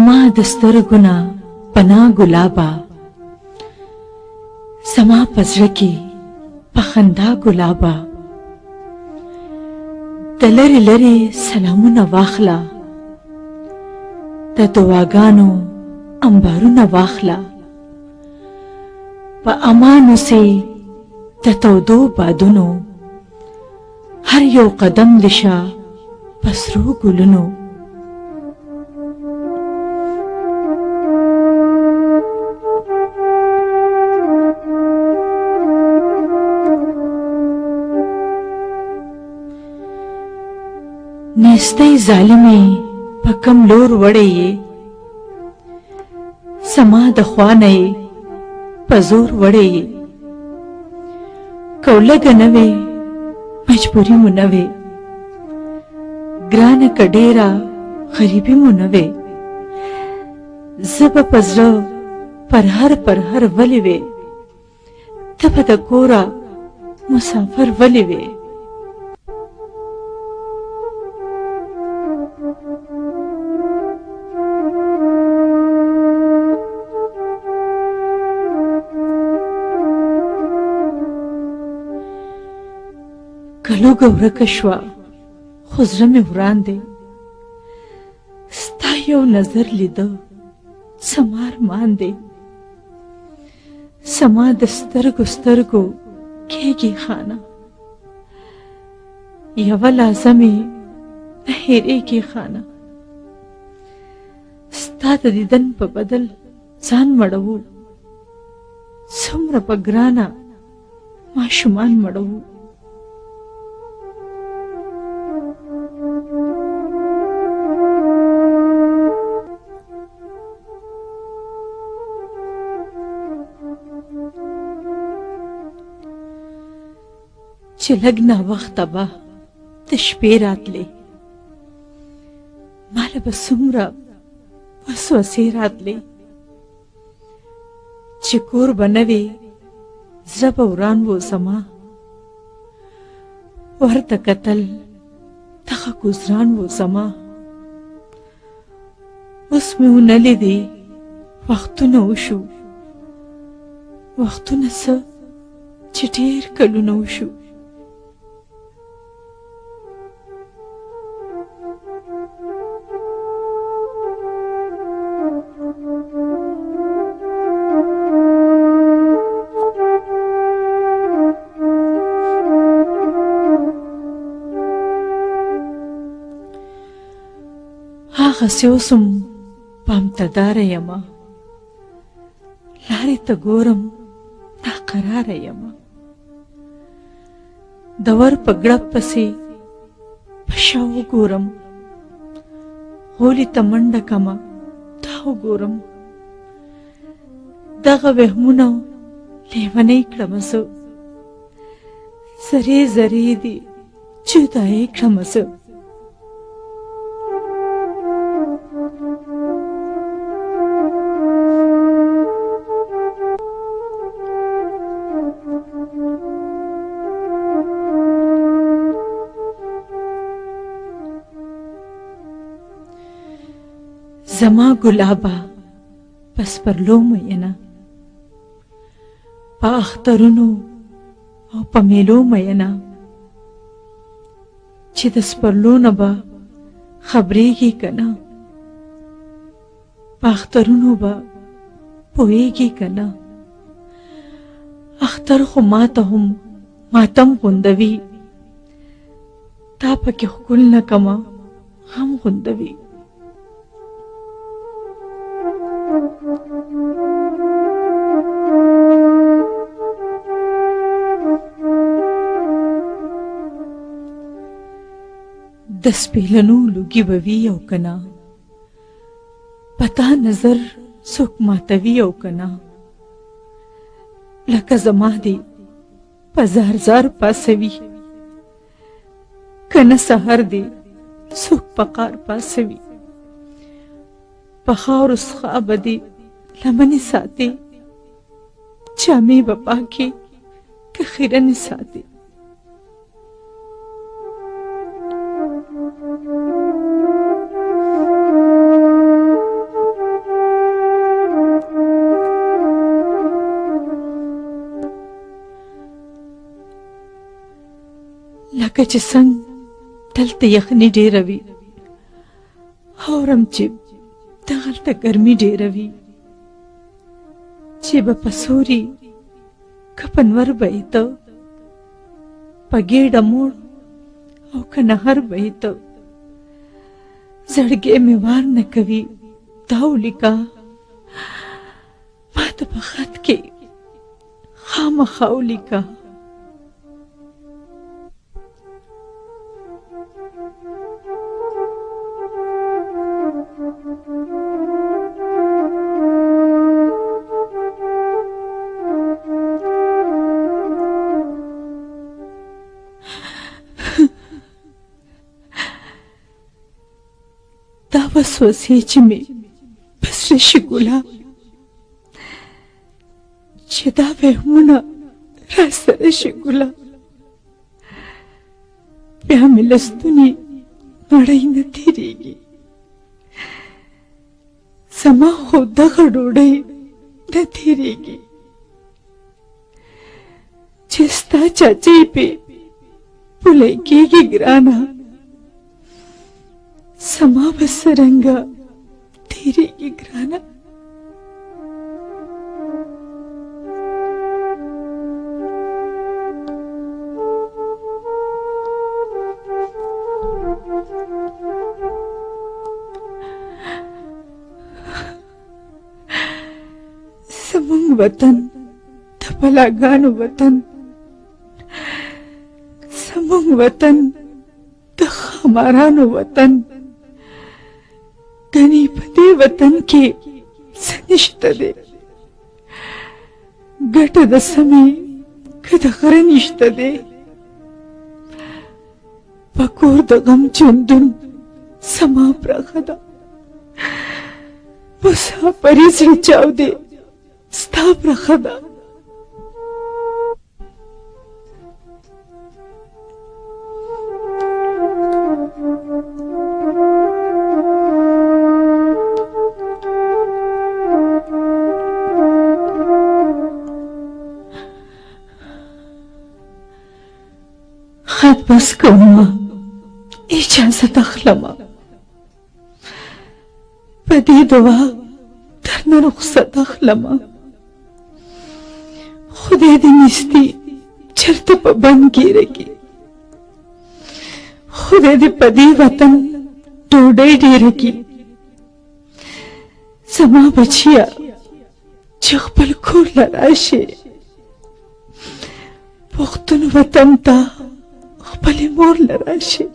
زما د سترګو نه پناه ګلابه، زما په زړه کې په خندا ګلابه، د لرې لرې سلامونه واخله، د دعاګانو انبارونه واخله، په امان اوسې د تودو بادونو، هر یو قدم دې شه په سرو ګلونو. نیستۍ ظالمې په کم لور وړې یې، زما د خوا نه یې په زور وړې یې، که لږه نه وې مجبوري مو نه وې، ګرانه که ډېره غریبي مو نه وې، زه به په زړه پرهر ولې وې، ته به د کوره مسافر ولې وې. که لوږه ورکه شوه خو زړه مې وران دی، ستا یو نظر لیده زما ارمان دی، زما د سترګو سترګو کېږي خانه، یوه لحظه مې نه هېرېږي خانه، ستا د دیدن په بدل ځان مړوو، څومره په ګرانه ماشومان مړوو. چې لږ ناوخته به د شپې راتلې، ماله به څومره وسوسې راتلې، چې کور به نه وې زړه به وران و زما، ورته کتل دغه ګزران و زما، اوس مې ونه لیدې وختونه وشو، وختونه څه چې ډېر کلونه وشو. هغسې اوسم پام ته داره یمه، لارې ته ګورم ناقراره یمه، د ور په ګړپ پسې په شا وګورم، غولي ته منډه کمه دا وګورم، دغه وهمونه لیونۍ کړمه زه، ذرې ذرې دې جدایي کړمه زه. زما ګلابه په سپرلو مینه، په اخترونو او په میلو مینه، چې د سپرلو نه به خبرېږي که نه، په اخترونو به پوهېږي که نه، اختر خو ماته هم ماتم غوندوي، تا پکې ښکل نه کمه غم غوندوي. د سپېلنو لوګي به وي او که نه، په تا نظر څوک ماتوي او که نه، لکه زما دې په زار زار پاسوي، که نه سحر دې څوک په قار پاسوي، په خاورو څخه به دې لمنې ساتې، جامې به پاکې که خیرنې ساتې. لکه چې څنګه دلته یخني ډېره وي، اورم چې دغلته ګرمي ډېره وي، چې به په سوري که په نور به یې ته، په ګېډه موړ او که نهر به یې ته. زړګی مې وار نه کوي دا ولیکه، ما ته په خط کې خامخا ولیکه. دا وسوسې چې مې په زړه شي ګله، چې دا وهمونه راسره شي ګله، بیا مې له ستوني مړۍ نه تېرېږي. زما خو دغه ډوډۍ نه تېرېږي چې ستا چاچی پې پولی کېږي ګرانه، زما به څرنګه تېرېږي ګرانه. زمونږ وطن د بلاګانو وطن، زمونږ وطن د خمارانو وطن، ګنې په دې وطن کې څه نشته دی، ګټه د سمې که د غره نشته دی. په کور د غم چندون زما پراخه ده، مسافري زړه چاودې ستا پراخه ده. خط بس کومه، اجازت اخلمه، په دې دعا درنه رخصت اخلمه. خدای دې نیستي چرته په بند ګیره کې، خدای دې په دې وطن ډوډۍ ډېره کې. زما بچیه چې خپل کور له راشې، پښتون وطن ته خپلې مور له راشې.